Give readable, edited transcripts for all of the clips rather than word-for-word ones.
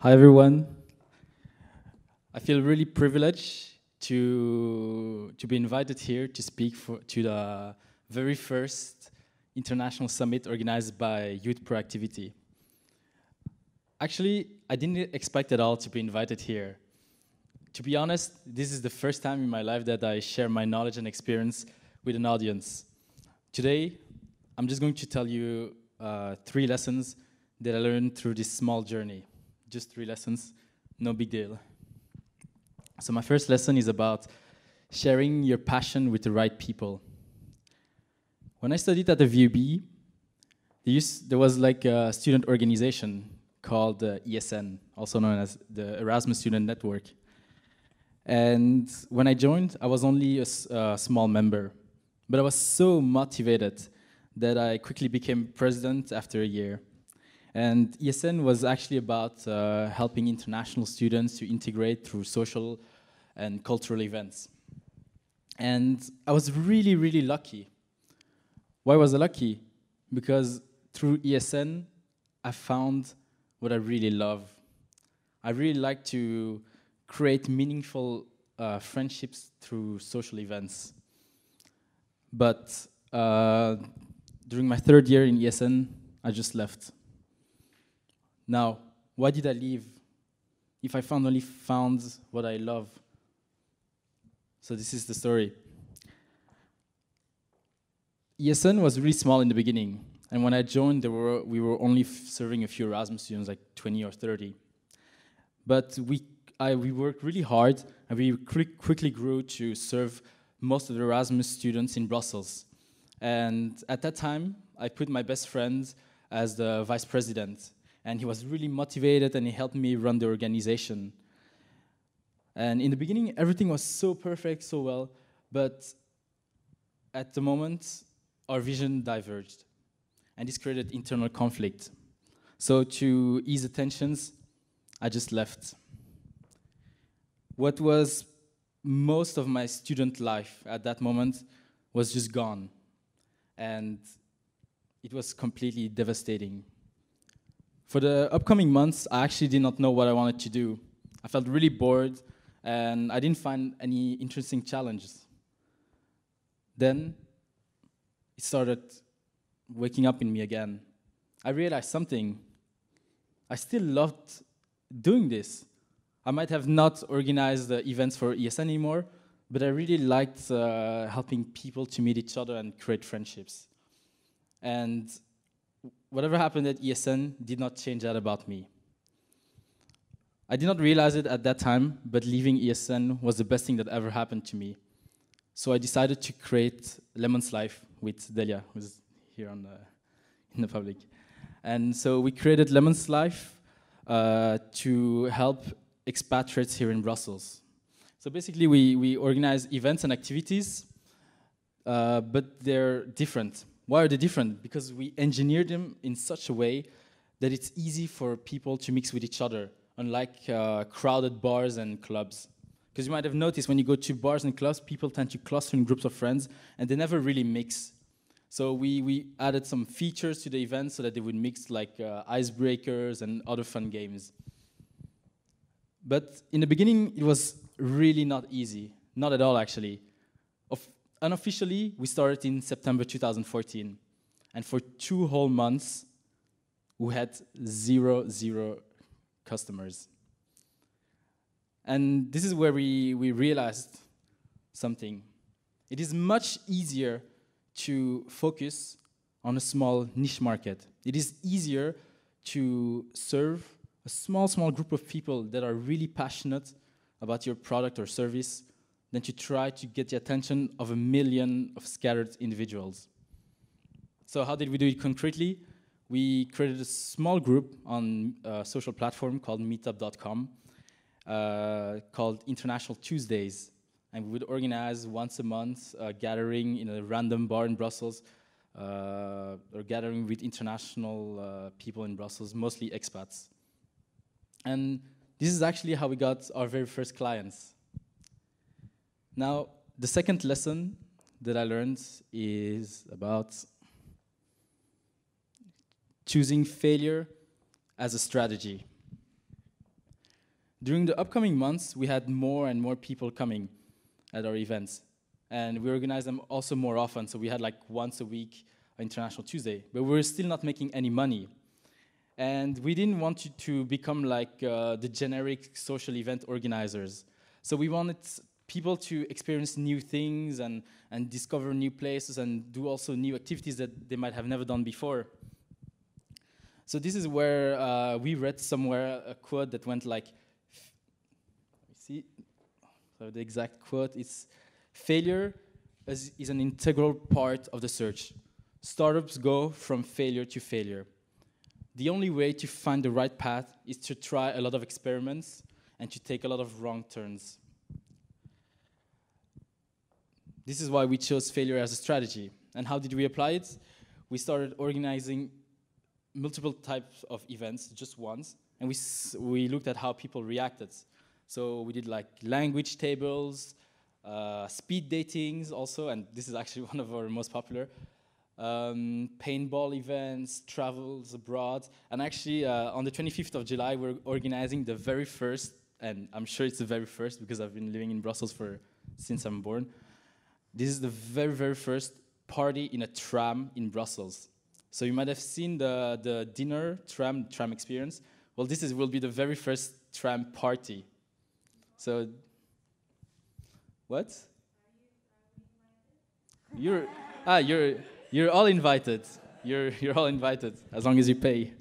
Hi everyone. I feel really privileged to be invited here to speak to the very first international summit organized by YouthProaktiv. Actually, I didn't expect at all to be invited here. To be honest, this is the first time in my life that I share my knowledge and experience with an audience. Today, I'm just going to tell you 3 lessons that I learned through this small journey. Just 3 lessons, no big deal. So my first lesson is about sharing your passion with the right people. When I studied at the VUB, there was like a student organization called ESN, also known as the Erasmus Student Network. And when I joined, I was only a small member, but I was so motivated that I quickly became president after a year. And ESN was actually about helping international students to integrate through social and cultural events. And I was really, really lucky. Why was I lucky? Because through ESN, I found what I really love. I really like to create meaningful friendships through social events. But during my 3rd year in ESN, I just left. Now, why did I leave if I finally found what I love? So this is the story. ESN was really small in the beginning, and when I joined, we were only serving a few Erasmus students, like 20 or 30. But we worked really hard, and we quickly grew to serve most of the Erasmus students in Brussels. And at that time, I put my best friend as the vice president. And he was really motivated, and he helped me run the organization. And in the beginning, everything was so perfect, so well, but at the moment, our vision diverged, and this created internal conflict. So to ease the tensions, I just left. What was most of my student life at that moment was just gone, and it was completely devastating. For the upcoming months, I actually did not know what I wanted to do. I felt really bored, and I didn't find any interesting challenges. Then, it started waking up in me again. I realized something. I still loved doing this. I might have not organized the events for ESN anymore, but I really liked helping people to meet each other and create friendships. And whatever happened at ESN did not change that about me. I did not realize it at that time, but leaving ESN was the best thing that ever happened to me. So I decided to create Lemon's Life with Delia, who's here in the public. And so we created Lemon's Life to help expatriates here in Brussels. So basically, we organize events and activities, but they're different. Why are they different? Because we engineer them in such a way that it's easy for people to mix with each other, unlike crowded bars and clubs. Because you might have noticed when you go to bars and clubs, people tend to cluster in groups of friends, and they never really mix. So we added some features to the event so that they would mix, like icebreakers and other fun games. But in the beginning, it was really not easy. Not at all, actually. Unofficially, we started in September 2014. And for 2 whole months, we had zero customers. And this is where we realized something. It is much easier to focus on a small niche market. It is easier to serve a small group of people that are really passionate about your product or service than to try to get the attention of 1 million of scattered individuals. So how did we do it concretely? We created a small group on a social platform called meetup.com called International Tuesdays. And we would organize once a month a gathering in a random bar in Brussels or gathering with international people in Brussels, mostly expats. And this is actually how we got our very first clients. Now, the second lesson that I learned is about choosing failure as a strategy. During the upcoming months, we had more and more people coming at our events. And we organized them also more often, so we had like once a week International Tuesday, but we were still not making any money. And we didn't want to become like the generic social event organizers. So we wanted people to experience new things and discover new places and do also new activities that they might have never done before. So this is where we read somewhere a quote that went like, see, so the exact quote is, failure is an integral part of the search. Startups go from failure to failure. The only way to find the right path is to try a lot of experiments and to take a lot of wrong turns. This is why we chose failure as a strategy. And how did we apply it? We started organizing multiple types of events just once, and we looked at how people reacted. So we did like language tables, speed datings also, and this is actually one of our most popular, paintball events, travels abroad, and actually on the 25th of July we're organizing the very first, and I'm sure it's the very first because I've been living in Brussels since I'm born. This is the very, very first party in a tram in Brussels. So you might have seen the dinner tram experience. Well, will be the very first tram party. So, what? You're all invited. You're all invited as long as you pay.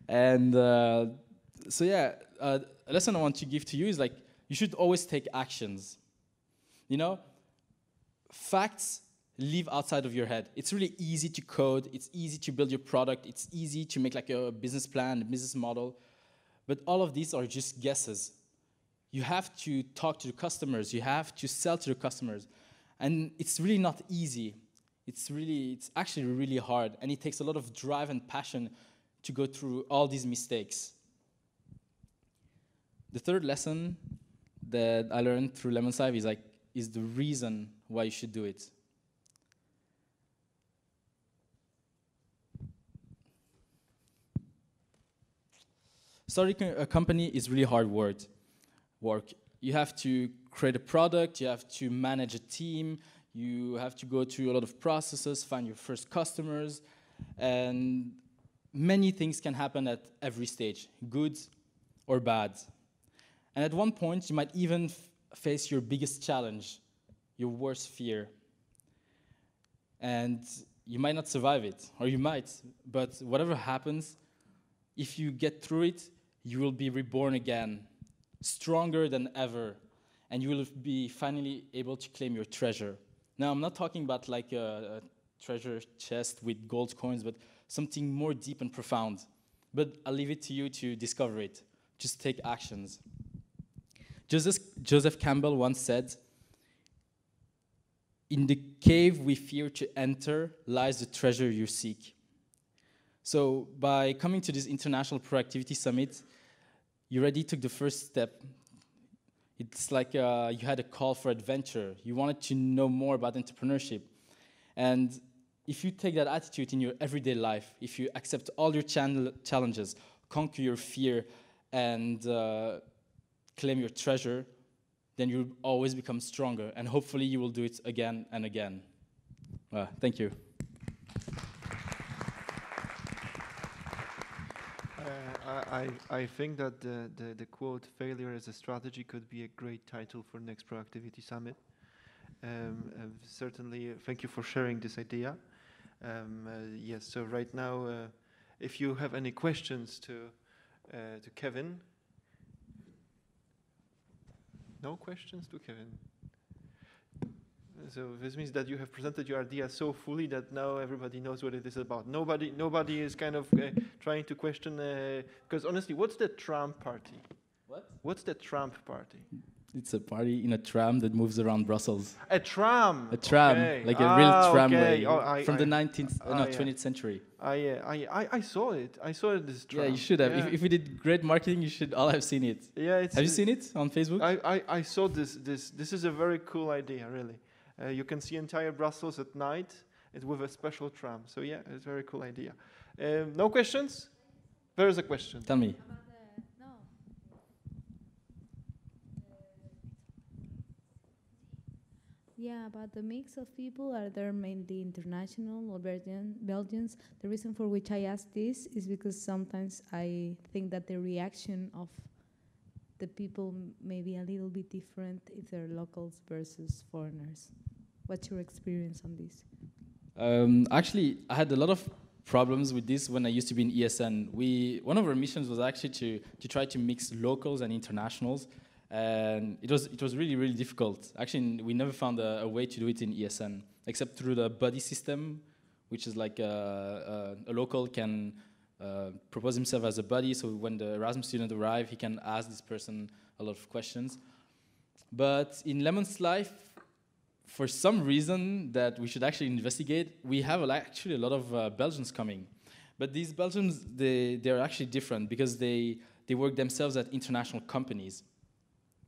And so yeah, a lesson I want to give to you is like you should always take actions. You know, facts live outside of your head. It's really easy to code. It's easy to build your product. It's easy to make like a business plan, a business model. But all of these are just guesses. You have to talk to the customers. You have to sell to the customers. And it's really not easy. It's actually really hard. And it takes a lot of drive and passion to go through all these mistakes. The third lesson that I learned through Lemon Sive is the reason why you should do it. Starting a company is really hard work. You have to create a product, you have to manage a team, you have to go through a lot of processes, find your first customers, and many things can happen at every stage, good or bad. And at one point, you might even face your biggest challenge, your worst fear. And you might not survive it, or you might, but whatever happens, if you get through it, you will be reborn again, stronger than ever, and you will be finally able to claim your treasure. Now, I'm not talking about like a treasure chest with gold coins, but something more deep and profound. But I'll leave it to you to discover it. Just take actions. Joseph Campbell once said, "In the cave we fear to enter lies the treasure you seek." So by coming to this International ProAktivity Summit, you already took the first step. It's like you had a call for adventure. You wanted to know more about entrepreneurship. And if you take that attitude in your everyday life, if you accept all your challenges, conquer your fear, and claim your treasure, then you'll always become stronger. And hopefully you will do it again and again. Thank you. I think that the quote, "failure as a strategy," could be a great title for next ProAktivity Summit. Certainly, thank you for sharing this idea. Yes, so right now, if you have any questions to Kevin. No questions to Kevin? So this means that you have presented your idea so fully that now everybody knows what it is about. Nobody is kind of trying to question, because honestly, what's the Trump party? What? What's the Trump party? It's a party in a tram that moves around Brussels. A tram? A tram, okay. like a real tramway from the 20th century. I saw it. I saw this tram. Yeah, you should have. Yeah. If we did great marketing, you should all have seen it. Yeah, have you seen it on Facebook? I saw this. This is a very cool idea, really. You can see entire Brussels at night with a special tram. So yeah, it's a very cool idea. No questions? There is a question. Tell me. Yeah, about the mix of people, are there mainly international or Belgians? The reason for which I ask this is because sometimes I think that the reaction of the people may be a little bit different if they're locals versus foreigners. What's your experience on this? Actually, I had a lot of problems with this when I used to be in ESN. One of our missions was actually to try to mix locals and internationals, and it was really, really difficult. Actually, we never found a way to do it in ESN, except through the buddy system, which is like a local can propose himself as a buddy, so when the Erasmus student arrives, he can ask this person a lot of questions. But in Lemon's life, for some reason that we should actually investigate, we have actually a lot of Belgians coming. But these Belgians, they're actually different because they work themselves at international companies.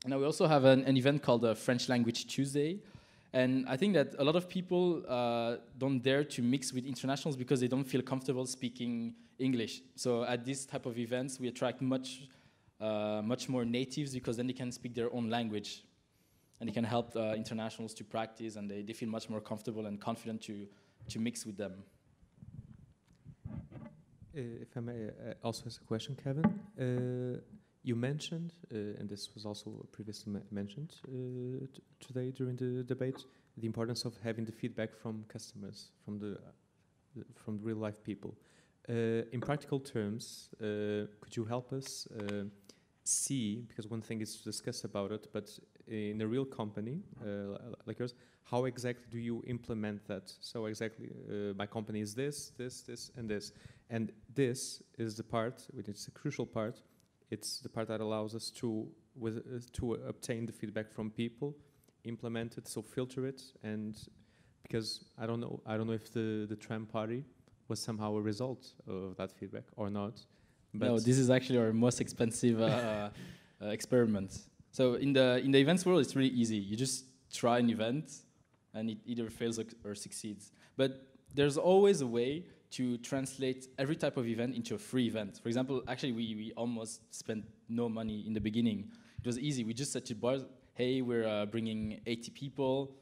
Now we also have an event called French Language Tuesday. And I think that a lot of people don't dare to mix with internationals because they don't feel comfortable speaking English. So at this type of events, we attract much more natives because then they can speak their own language. And they can help internationals to practice, and they feel much more comfortable and confident to mix with them. If I may also ask a question, Kevin. You mentioned, and this was also previously mentioned today during the debate, the importance of having the feedback from customers, from real life people. In practical terms, could you help us see, because one thing is to discuss about it, but in a real company like yours, how exactly do you implement that? So exactly, my company is this, and this. And this is the part, which is a crucial part. It's the part that allows us to obtain the feedback from people, implement it, so filter it, and because I don't know if the tram party was somehow a result of that feedback or not. But no, this is actually our most expensive experiment. So in the events world, it's really easy. You just try an event, and it either fails or succeeds. But there's always a way to translate every type of event into a free event. For example, actually, we almost spent no money in the beginning. It was easy. We just said to bars, hey, we're bringing 80 people.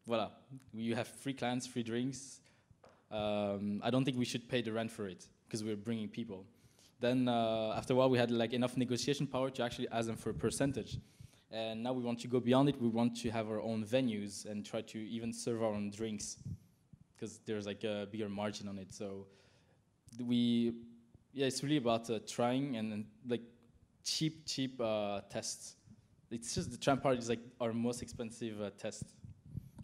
Voila. You have free clients, free drinks. I don't think we should pay the rent for it because we're bringing people. Then after a while, we had like enough negotiation power to actually ask them for a percentage. And now we want to go beyond it. We want to have our own venues and try to even serve our own drinks, because there's like a bigger margin on it. So it's really about trying and like cheap tests. It's just the tram party is like our most expensive test.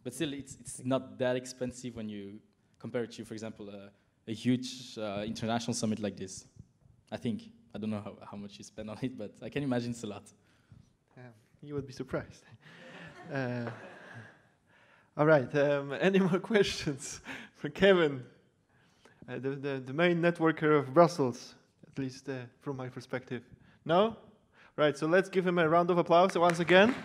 But still, it's not that expensive when you compare it to, for example, a huge international summit like this. I think. I don't know how much you spend on it, but I can imagine it's a lot. You would be surprised. All right, any more questions for Kevin, the main networker of Brussels, at least from my perspective? No? Right, so let's give him a round of applause once again.